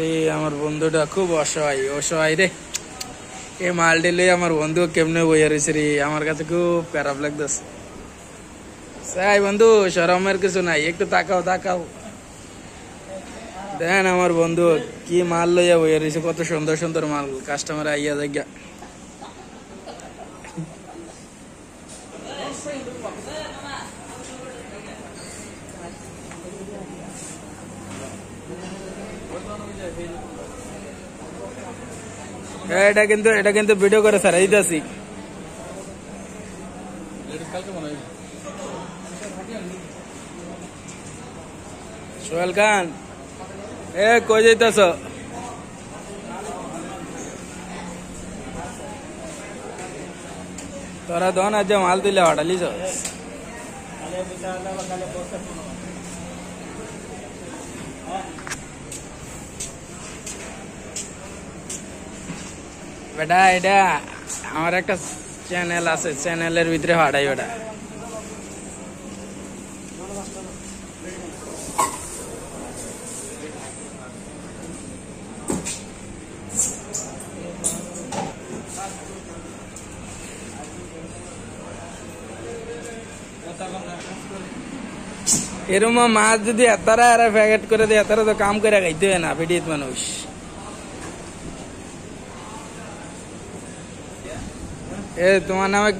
রে আমার বন্ধুটা খুব অসহায় অসহায় রে। এই মালটি লই আমার বন্ধু কেমনে বইয়া রয়েছে রে, আমার কাছে খুব খারাপ লাগতেছে। সাই বন্ধু শরমের কিছু নাই, একটু তাকাও তাকাও। দেন আমার বন্ধু কি মাল লইয়া বইয়া রয়েছে, কত সুন্দর সুন্দর মাল, কাস্টমার আইয়া জায়গা। এটা কিন্তু ভিডিও করে স্যার দিতেছি। সোহেল খান কই যাইতেছ? তোরা দন আজ মাল তুলে হটালিছ। বেটা এটা আমার একটা চ্যানেল আছে, চ্যানেলের ভিতরে হাঁটাই বেটা। এরম মাছ যদি এতারা এরা প্যাকেট করে দেয়, এতারা তো কাম করে খাইতে হয় না ভিডিওত মানুষ। তোমার নামে